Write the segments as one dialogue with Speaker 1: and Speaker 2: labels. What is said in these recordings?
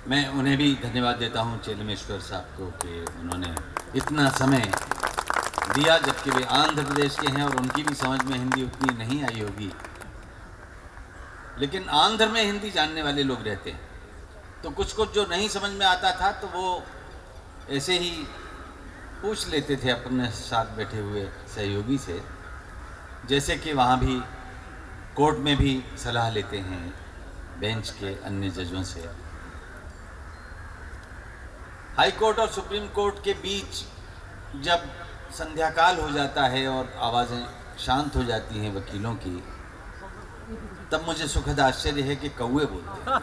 Speaker 1: मैं उन्हें भी धन्यवाद देता हूँ चेलमेश्वर साहब को कि उन्होंने इतना समय दिया, जबकि वे आंध्र प्रदेश के हैं और उनकी भी समझ में हिंदी उतनी नहीं आई होगी, लेकिन आंध्र में हिंदी जानने वाले लोग रहते हैं, तो कुछ कुछ जो नहीं समझ में आता था तो वो ऐसे ही पूछ लेते थे अपने साथ बैठे हुए सहयोगी से, जैसे कि वहाँ भी कोर्ट में भी सलाह लेते हैं बेंच के अन्य जजों से। हाई कोर्ट और सुप्रीम कोर्ट के बीच जब संध्याकाल हो जाता है और आवाज़ें शांत हो जाती हैं वकीलों की, तब मुझे सुखद आश्चर्य है कि कौवे बोलते हैं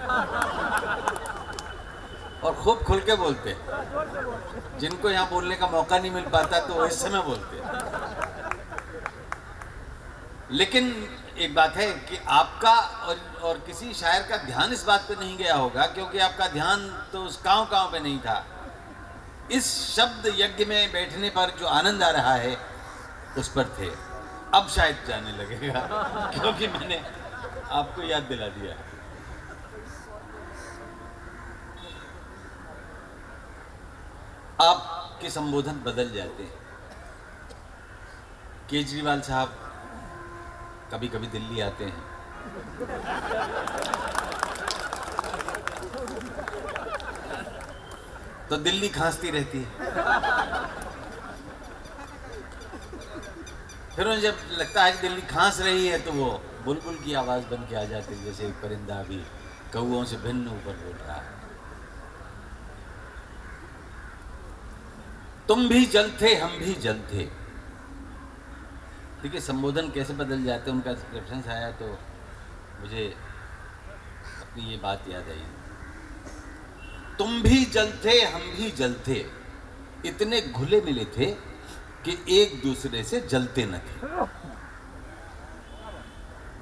Speaker 1: और खूब खुल के बोलते हैं। जिनको यहाँ बोलने का मौका नहीं मिल पाता तो वो इस समय बोलते हैं। लेकिन एक बात है कि आपका और किसी शायर का ध्यान इस बात पे नहीं गया होगा, क्योंकि आपका ध्यान तो उस काँव काँव पे नहीं था। इस शब्द यज्ञ में बैठने पर जो आनंद आ रहा है उस पर थे। अब शायद जाने लगेगा क्योंकि मैंने आपको याद दिला दिया। आपके संबोधन बदल जाते हैं। केजरीवाल साहब कभी कभी दिल्ली आते हैं, तो दिल्ली खांसती रहती है। फिर उन्हें जब लगता है कि दिल्ली खांस रही है तो वो बुलबुल की आवाज़ बन के आ जाती है, जैसे एक परिंदा भी कौओं से भिन्न ऊपर बोल रहा है। तुम भी जल थे हम भी जल थे। देखिए संबोधन कैसे बदल जाते हैं। उनका रेफरेंस आया तो मुझे अपनी ये बात याद आई। तुम भी जल थे हम भी जल थे, इतने घुले मिले थे कि एक दूसरे से जलते न थे।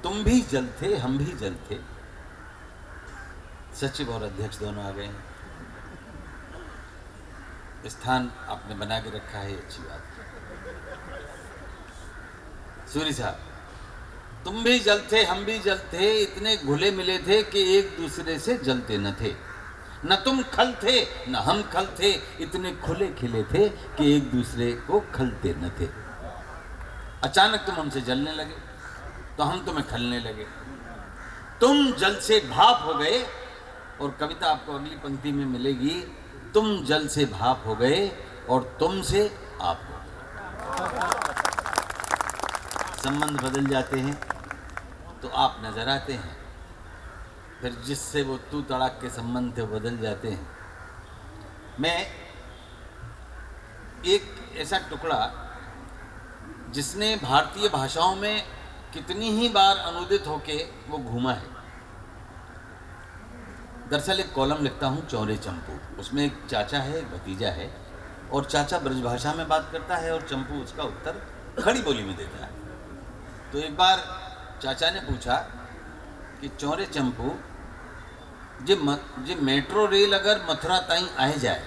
Speaker 1: तुम भी जल थे हम भी जल थे। सचिव और अध्यक्ष दोनों आ गए हैं। स्थान आपने बना के रखा है, अच्छी बात। सूरी साहब, तुम भी जल थे हम भी जल थे, इतने घुले मिले थे कि एक दूसरे से जलते न थे। न तुम खल थे न हम खल थे, इतने खुले खिले थे कि एक दूसरे को खलते न थे। अचानक तुम हमसे जलने लगे तो हम तुम्हें खलने लगे। तुम जल से भाप हो गए, और कविता आपको अगली पंक्ति में मिलेगी, तुम जल से भाप हो गए और तुम से आप हो गए। संबंध बदल जाते हैं तो आप नजर आते हैं, फिर जिससे वो तू तड़ाक के संबंध थे वो बदल जाते हैं। मैं एक ऐसा टुकड़ा जिसने भारतीय भाषाओं में कितनी ही बार अनुदित होके वो घूमा है। दरअसल एक कॉलम लिखता हूँ चौरे चंपू, उसमें एक चाचा है एक भतीजा है, और चाचा ब्रजभाषा में बात करता है और चंपू उसका उत्तर खड़ी बोली में देता है। तो एक बार चाचा ने पूछा कि चौरे चंपू जे मेट्रो रेल अगर मथुरा ताईं आए जाए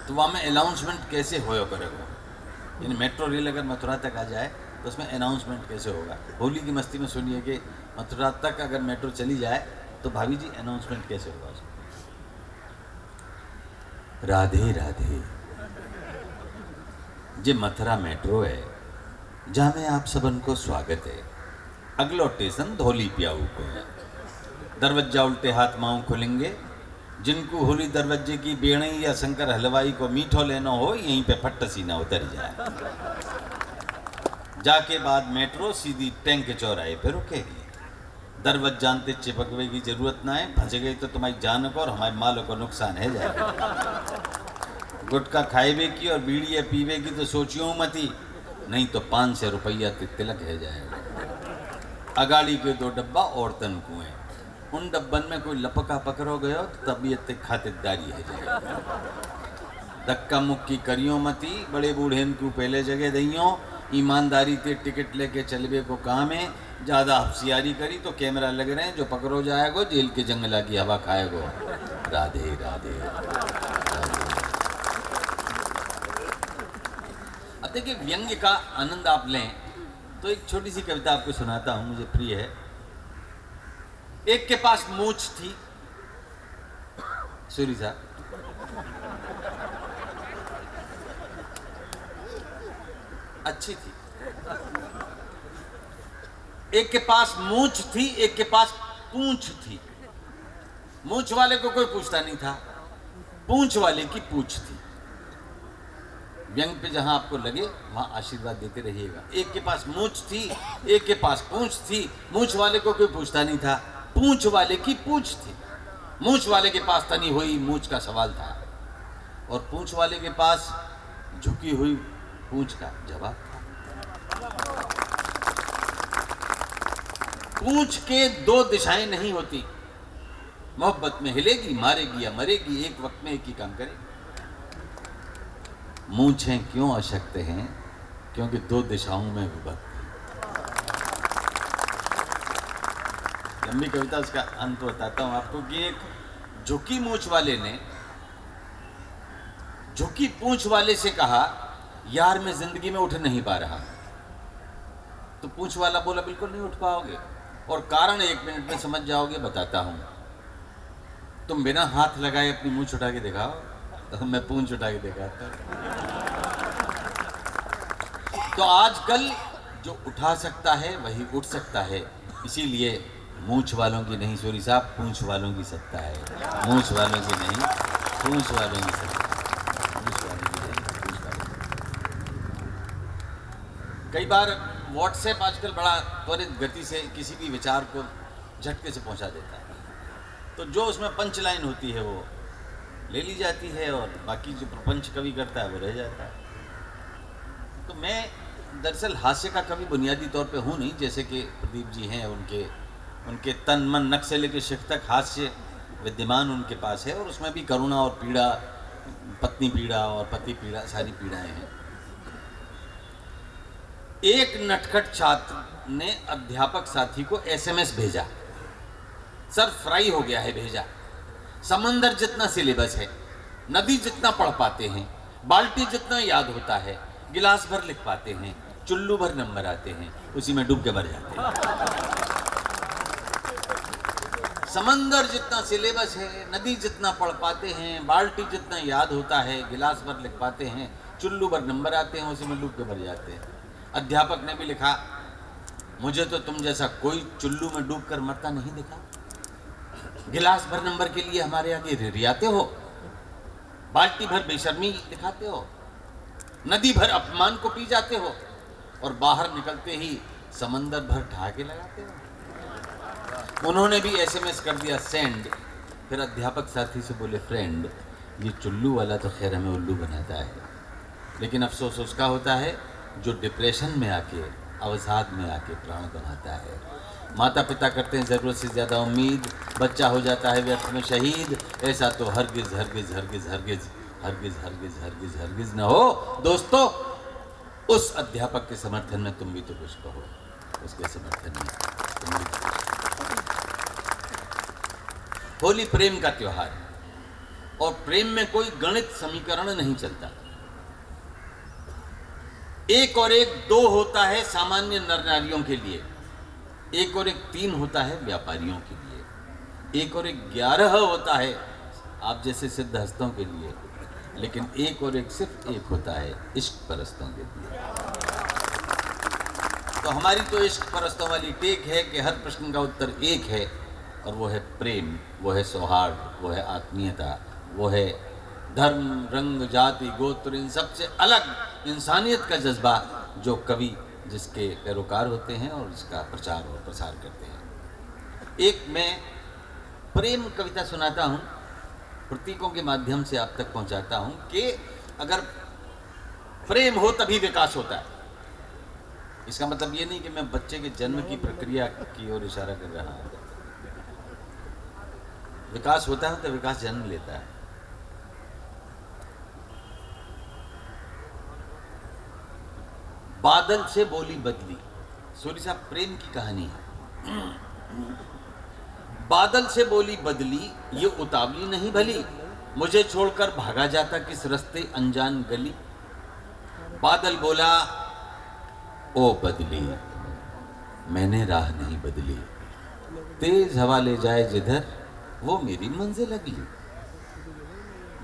Speaker 1: तो वहाँ में अनाउंसमेंट कैसे होयो करेगा। यानी मेट्रो रेल अगर मथुरा तक आ जाए तो उसमें अनाउंसमेंट कैसे होगा। होली की मस्ती में सुनिए कि मथुरा तक अगर मेट्रो चली जाए तो भाभी जी अनाउंसमेंट कैसे होगा उसमें। राधे राधे, जे मथुरा मेट्रो है जहाँ में आप सबन को स्वागत है। अगलो स्टेशन धोली प्याऊ को है। दरवाजा उल्टे हाथ माऊ खुलेंगे, जिनको होली दरवाजे की बेणई या शंकर हलवाई को मीठो लेना हो यहीं पे फट सीना उतर जाए। जाके बाद मेट्रो सीधी टैंक चौराहे पे रुकेगी। दरवाजा जानते चिपकवे की जरूरत ना है, फंस गई तो तुम्हारी जान को और हमारे मालों को नुकसान है जाएगा। गुटखा खाएबे की और बीड़िया पीवे की तो सोचियो मती, नहीं तो 500 रुपया तिलक है जाएगा। अगाड़ी के 2 डब्बा औरतन कुएं, उन डब्बन में कोई लपका पकड़ो गयो तो तबीयत खातिरदारी है जाएगा। धक्का मुक्की करियो मती, बड़े बूढ़े को पहले जगह दइयो। ईमानदारी ते टिकट लेके चलबे को काम है, ज़्यादा होशियारी करी तो कैमरा लग रहे हैं, जो पकड़ो जाएगो जेल के जंगला की हवा खाएगो। राधे राधे। अब देखिए व्यंग्य का आनंद आप लें तो एक छोटी सी कविता आपको सुनाता हूँ, मुझे प्रिय है। एक के पास मूछ थी, सूरी साहब, अच्छी थी। एक के पास मूंछ थी, एक के पास पूंछ थी। मूंछ वाले को कोई पूछता नहीं था, पूंछ वाले की पूंछ थी। व्यंग पे जहां आपको लगे वहां आशीर्वाद देते रहिएगा। एक के पास मूंछ थी, एक के पास पूंछ थी। मूंछ वाले को कोई पूछता नहीं था, पूंछ वाले की पूंछ थी। मूंछ वाले के पास तनी हुई मूंछ का सवाल था, और पूंछ वाले के पास झुकी हुई पूंछ का जवाब था। पूंछ के दो दिशाएं नहीं होती। मोहब्बत में हिलेगी, मारेगी या मरेगी, एक वक्त में एक ही काम करेगी। मूंछें क्यों अशक्त हैं? क्योंकि दो दिशाओं में विभक्त है। लंबी कविता, उसका अंत बताता हूं आपको कि एक झुकी मूंछ वाले ने झुकी पूंछ वाले से कहा, यार मैं जिंदगी में उठ नहीं पा रहा। तो पूंछ वाला बोला, बिल्कुल नहीं उठ पाओगे, और कारण 1 मिनट में समझ जाओगे, बताता हूं। तुम बिना हाथ लगाए अपनी मूंछ उठा के दिखाओ, तो मैं पूंछ उठा के दिखाता हूं। तो आजकल जो उठा सकता है वही उठ सकता है, इसीलिए मूंछ वालों की नहीं सूरी साहब, पूंछ वालों की सत्ता है। मूंछ वालों की नहीं, पूंछ वालों की सत्ता है। मूंछ वालों की नहीं, पूंछ वालों की। कई बार व्हाट्सएप आजकल बड़ा त्वरित गति से किसी भी विचार को झटके से पहुंचा देता है, तो जो उसमें पंच लाइन होती है वो ले ली जाती है, और बाकी जो प्रपंच कवि करता है वो रह जाता है। तो मैं दरअसल हास्य का कवि बुनियादी तौर पे हूँ नहीं, जैसे कि प्रदीप जी हैं, उनके तन मन नख से लेकर शिख तक हास्य विद्यमान उनके पास है, और उसमें भी करुणा और पीड़ा, पत्नी पीड़ा और पति पीड़ा, सारी पीड़ाएं हैं। एक नटखट छात्र ने अध्यापक साथी को एसएमएस भेजा, सर फ्राई हो गया है भेजा, समंदर जितना सिलेबस है, नदी जितना पढ़ पाते हैं, बाल्टी जितना याद होता है, गिलास भर लिख पाते हैं, चुल्लू भर नंबर आते हैं, उसी में डूब के मर जाते हैं। समंदर जितना सिलेबस है, नदी जितना पढ़ पाते हैं, बाल्टी जितना याद होता है, गिलास भर लिख पाते हैं, चुल्लू भर नंबर आते हैं, उसी में डूब के मर जाते हैं। अध्यापक ने भी लिखा, मुझे तो तुम जैसा कोई चुल्लू में डूब कर मरता नहीं दिखा। गिलास भर नंबर के लिए हमारे आगे रिरियाते हो, बाल्टी भर बेशर्मी दिखाते हो, नदी भर अपमान को पी जाते हो, और बाहर निकलते ही समंदर भर ठहाके लगाते हो। उन्होंने भी एसएमएस कर दिया सेंड। फिर अध्यापक साथी से बोले, फ्रेंड ये चुल्लू वाला तो खैर हमें उल्लू बनाता है, लेकिन अफसोस उसका होता है जो डिप्रेशन में आके, अवसाद में आके प्राण गंवाता है। माता पिता करते हैं ज़रूरत से ज़्यादा उम्मीद, बच्चा हो जाता है व्यर्थ में शहीद। ऐसा तो हरगिज़ हरगिज़ हरगिज़ हरगिज़ हरगिज़ हरगिज़ हरगिज़ हरगिज़ न हो। दोस्तों, उस अध्यापक के समर्थन में तुम भी तो कुछ कहो, उसके समर्थन में तुम भी तो कुछ कहो। होली प्रेम का त्योहार है, और प्रेम में कोई गणित समीकरण नहीं चलता। 1 और 1 2 होता है सामान्य नर नारियों के लिए, 1 और 1 3 होता है व्यापारियों के लिए, 1 और 1 11 होता है आप जैसे सिद्ध हस्तों के लिए, लेकिन 1 और 1 सिर्फ 1 होता है इश्क परस्तों के लिए। तो हमारी तो इश्क परस्तों वाली टेक है कि हर प्रश्न का उत्तर एक है, और वो है प्रेम, वो है सौहार्द, वो है आत्मीयता, वो है धर्म, रंग, जाति, गोत्र, इन सबसे अलग इंसानियत का जज्बा, जो कवि जिसके पैरोकार होते हैं और इसका प्रचार और प्रसार करते हैं। एक मैं प्रेम कविता सुनाता हूँ, प्रतीकों के माध्यम से आप तक पहुँचाता हूँ कि अगर प्रेम हो तभी विकास होता है। इसका मतलब ये नहीं कि मैं बच्चे के जन्म की प्रक्रिया की ओर इशारा कर रहा हूँ। विकास होता है तो विकास जन्म लेता है। बादल से बोली बदली, सूरी साहब प्रेम की कहानी है। बादल से बोली बदली, ये उतावली नहीं भली, मुझे छोड़कर भागा जाता किस रास्ते अनजान गली। बादल बोला, ओ बदली मैंने राह नहीं बदली, तेज हवा ले जाए जिधर वो मेरी मंजिल अगली।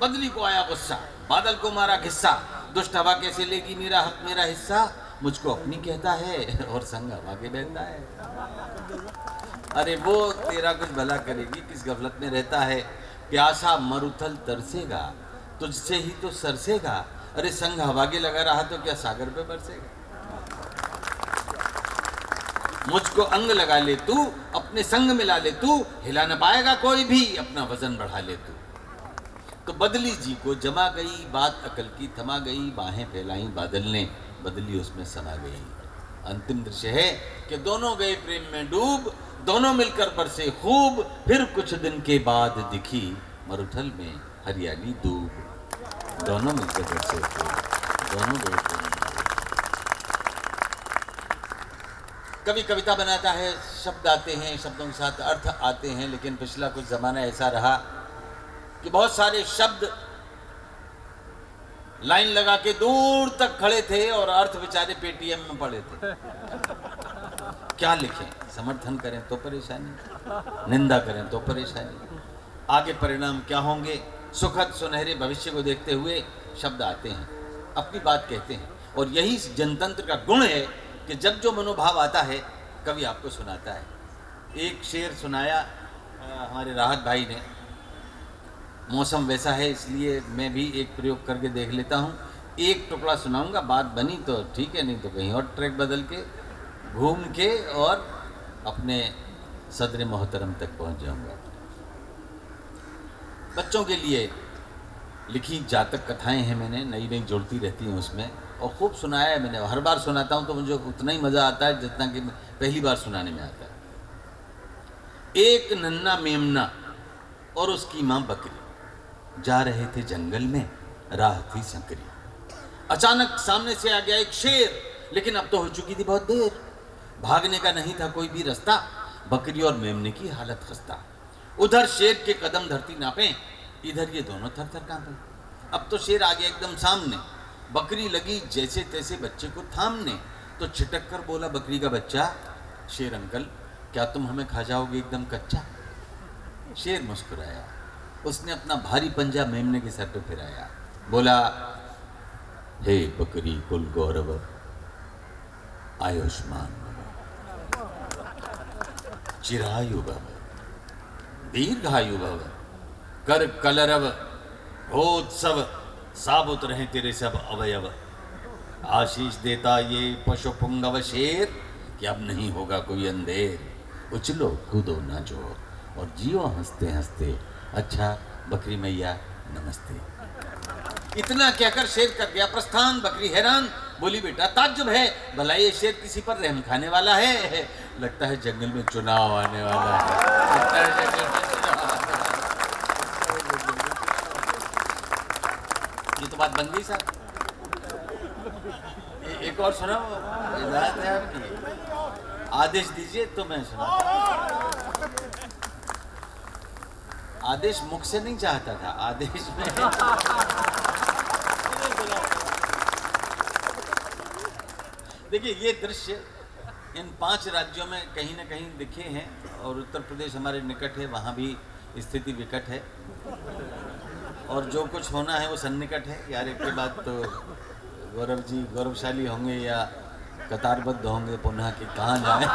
Speaker 1: बदली को आया गुस्सा, बादल को मारा खिस्सा, दुष्ट हवा कैसे लेगी मेरा हक मेरा हिस्सा, मुझको अपनी कहता है और संग हवा के बहता है। अरे वो तेरा कुछ भला करेगी, किस गफलत में रहता है। प्यासा मरुथल तरसेगा, तुझसे ही तो सरसेगा, अरे संग हवा के लगा रहा तो क्या सागर पे बरसेगा। मुझको अंग लगा ले तू, अपने संग मिला ले तू, हिला न पाएगा कोई भी, अपना वजन बढ़ा ले तू। तो बदली जी को जमा गई बात अकल की, थमा गई बाहें फैलाई बादल ने, बदली उसमें समा गई। अंतिम दृश्य है कि दोनों गए प्रेम में डूब, दोनों मिलकर बरसे खूब, फिर कुछ दिन के बाद दिखी मरुथल में हरियाली दूब। दोनों मिलकर बरसे खूब, दोनों गए प्रेम में। कवि कविता बनाता है, शब्द आते हैं, शब्दों के साथ अर्थ आते हैं, लेकिन पिछला कुछ जमाना ऐसा रहा कि बहुत सारे शब्द लाइन लगा के दूर तक खड़े थे और अर्थ बेचारे पेटीएम में पड़े थे। क्या लिखें, समर्थन करें तो परेशानी, निंदा करें तो परेशानी, आगे परिणाम क्या होंगे। सुखद सुनहरे भविष्य को देखते हुए शब्द आते हैं, अपनी बात कहते हैं, और यही जनतंत्र का गुण है कि जब जो मनोभाव आता है कवि आपको सुनाता है। एक शेर सुनाया हमारे राहत भाई ने, मौसम वैसा है इसलिए मैं भी एक प्रयोग करके देख लेता हूँ। एक टुकड़ा सुनाऊंगा, बात बनी तो ठीक है, नहीं तो कहीं और ट्रैक बदल के घूम के और अपने सदर मोहतरम तक पहुँच जाऊंगा। बच्चों के लिए लिखी जातक कथाएं हैं मैंने, नई नई जुड़ती रहती हैं उसमें, और खूब सुनाया है मैंने। हर बार सुनाता हूँ तो मुझे उतना ही मज़ा आता है जितना कि पहली बार सुनाने में आता है। एक नन्ना मेमना और उसकी माँ बकरी जा रहे थे जंगल में, राह थी संकरी। अचानक सामने से आ गया एक शेर, लेकिन अब तो हो चुकी थी बहुत देर, भागने का नहीं था कोई भी रास्ता, बकरी और मेमने की हालत खस्ता। उधर शेर के कदम धरती नापे, इधर ये दोनों थर थर कांपे। अब तो शेर आ गया एकदम सामने, बकरी लगी जैसे तैसे बच्चे को थामने, तो छिटक कर बोला बकरी का बच्चा, शेर अंकल क्या तुम हमें खा जाओगे एकदम कच्चा। शेर मुस्कुराया, उसने अपना भारी पंजा मेमने के सर पे फिराया, बोला हे बकरी कुल गौरव, आयुष्मान भव, चिरायु भव, दीर्घायु भव, कर कलरव, होत्सव, साबुत रहे तेरे सब अवयव। आशीष देता ये पशु पुंगव शेर, कि अब नहीं होगा कोई अंधेर। उछलो कूदो नाचो और जियो हंसते हंसते, अच्छा बकरी मैया नमस्ते। इतना कहकर शेर कर गया प्रस्थान। बकरी हैरान, बोली बेटा ताज्जुब है, भला ये शेर किसी पर रहम खाने वाला है? लगता है जंगल में चुनाव आने वाला है। ये तो बात बन गई साहब। एक और सुनाओ, इजाजत है आपकी? आदेश दीजिए तो मैं सुनाऊं। आदेश मुख से नहीं चाहता था, आदेश में देखिए ये दृश्य इन 5 राज्यों में कहीं ना कहीं दिखे हैं, और उत्तर प्रदेश हमारे निकट है, वहाँ भी स्थिति विकट है, और जो कुछ होना है वो सन्निकट है। यार एक के बाद तो गौरव जी गौरवशाली होंगे या कतारबद्ध होंगे पुनः कि कहाँ जाए।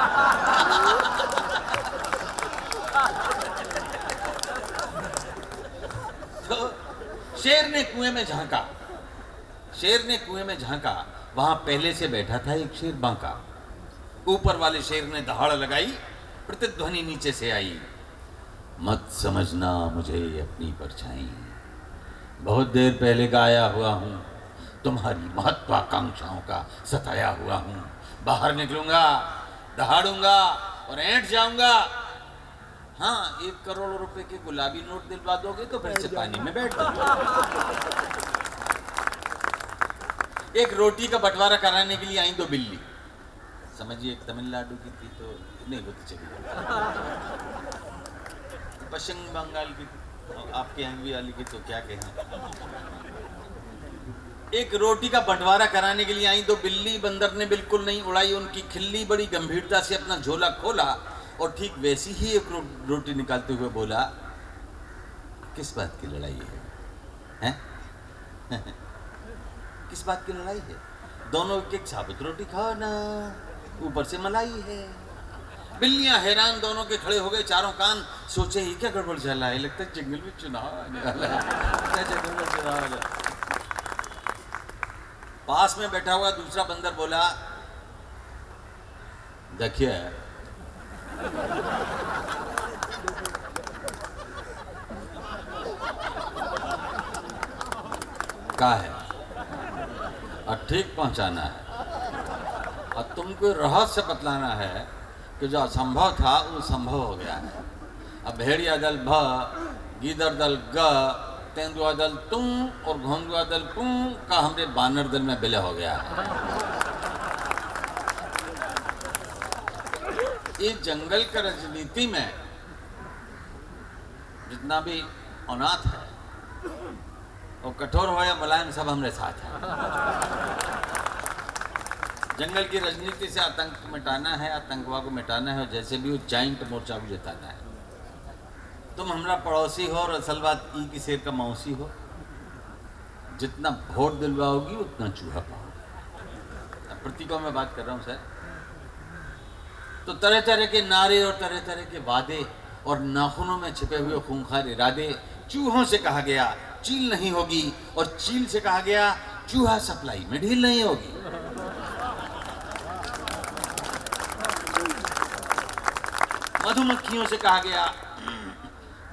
Speaker 1: तो शेर ने कुएं में झांका, शेर ने कुएं में झांका, वहां पहले से बैठा था एक शेर बांका। ऊपर वाले शेर ने दहाड़ लगाई, प्रतिध्वनि नीचे से आई, मत समझना मुझे अपनी परछाई, बहुत देर पहले का आया हुआ हूं, तुम्हारी महत्वाकांक्षाओं का सताया हुआ हूं। बाहर निकलूंगा, दहाड़ूंगा और ऐंठ जाऊंगा। हाँ, 1 करोड़ रुपए के गुलाबी नोट दिलवा दोगे तो फिर से पानी में बैठ जाऊंगा। एक रोटी का बंटवारा कराने के लिए आई 2 बिल्ली, समझिए एक तमिलनाडु की थी तो नहीं होती चली, पश्चिम बंगाल की थी, आपके यहाँ भी वाली की तो क्या कहें। एक रोटी का बंटवारा कराने के लिए आई 2 बिल्ली, बंदर ने बिल्कुल नहीं उड़ाई उनकी खिल्ली, बड़ी गंभीरता से अपना झोला खोला और ठीक वैसी ही एक रोटी निकालते हुए बोला, किस बात की लड़ाई है? हैं? किस बात की लड़ाई है? दोनों एक एक साबुत रोटी खाओ ना, ऊपर से मलाई है। बिल्लियां हैरान दोनों के खड़े हो गए, चारों कान सोचे ही क्या गड़बड़ चल रहा है, लगता है जंगल में चुनाव आने वाला है। क्या जंगल में चुनाव आने वाला है? पास में बैठा हुआ दूसरा बंदर बोला, देखिए का है और ठीक पहुंचाना है और तुमको रहस्य बतलाना है कि जो असंभव था वो संभव हो गया है। अब भेड़िया दल भ, गीदड़ दल ग, तेंदुआ दल तुम और घोंघुआ दल पुं का हमरे बानर दल में विलय हो गया है। इस जंगल का राजनीति में जितना भी अनाथ है वो कठोर हो या मुलायम सब हमरे साथ है। जंगल की राजनीति से आतंक मिटाना है, आतंकवाद को मिटाना है और जैसे भी वो जाइंट मोर्चा को जिताना है। तुम हमारा पड़ोसी हो और असल बात ई की शेर का मौसी हो। जितना वोट दिलवाओगी उतना चूहा पाओ। अब प्रतीकों में बात कर रहा हूँ सर। तो तरह तरह के नारे और तरह तरह के वादे और नाखूनों में छिपे हुए खूंखार इरादे। चूहों से कहा गया चील नहीं होगी और चील से कहा गया चूहा सप्लाई में ढील नहीं होगी। मधुमक्खियों से कहा गया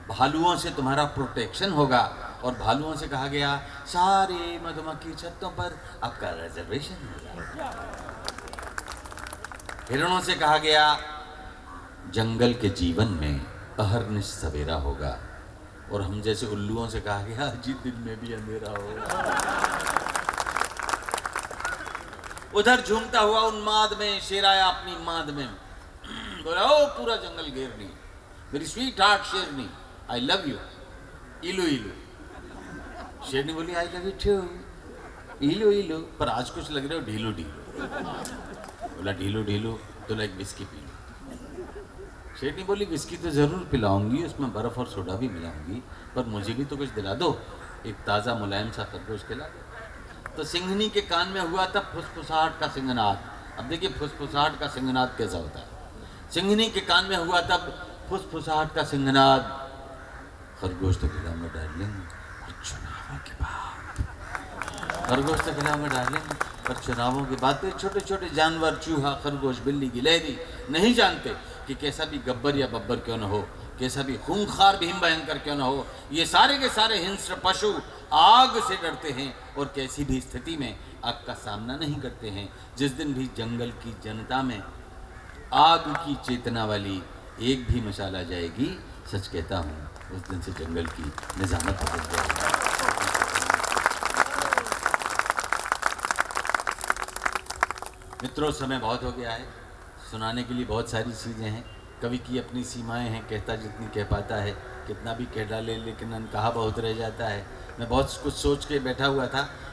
Speaker 1: भालुओं से तुम्हारा प्रोटेक्शन होगा और भालुओं से कहा गया सारे मधुमक्खी छत्तों पर आपका रिजर्वेशन होगा। हिरणों से कहा गया जंगल के जीवन में अहर्निश सवेरा होगा और हम जैसे उल्लुओं से कहा गया जी दिन में भी अंधेरा होगा। उधर झूमता हुआ उन्माद में शेर आया अपनी माद में, बोला ओ पूरा जंगल घेरनी, मेरी स्वीट हार्ट शेरनी, आई लव यू, इलू इलू। शेरनी बोली आई लव यू टू, इलू इलू, पर आज कुछ लग रहे हो ढीलू ढीलू। बोला ढीलू ढीलू तो एक विस्की पी लो। शेरनी बोली विस्की तो जरूर पिलाऊंगी, उसमें बर्फ और सोडा भी मिलाऊंगी, पर मुझे भी तो कुछ दिला दो, एक ताज़ा मुलायम सा खरगोश खिला दो। तो सिंघनी के कान में हुआ था फुसफुसाहट का सिंहनाद। अब देखिए फुसफुसाहट का सिंहनाद कैसा होता है। सिंघनी के कान में हुआ तब फुसफुसाहट का सिंहनाद, खरगोश तो खिलाऊंगा डार्लिंग और चुनावों के बाद, खरगोश तो खिलाऊंगा डार्लिंग पर चुनावों के बाद। तो छोटे छोटे जानवर चूहा खरगोश बिल्ली गिलहरी नहीं जानते कि कैसा भी गब्बर या बब्बर क्यों न हो, कैसा भी खूंखार भीम भयंकर क्यों न हो, ये सारे के सारे हिंस्र पशु आग से डरते हैं और कैसी भी स्थिति में आग का सामना नहीं करते हैं। जिस दिन भी जंगल की जनता में आग की चेतना वाली एक भी मशाल आ जाएगी, सच कहता हूँ उस दिन से जंगल की निजामत बदल जाएगी। मित्रों समय बहुत हो गया है, सुनाने के लिए बहुत सारी चीज़ें हैं। कवि की अपनी सीमाएं हैं, कहता जितनी कह पाता है, कितना भी कह डाले लेकिन अनकहा बहुत रह जाता है। मैं बहुत कुछ सोच के बैठा हुआ था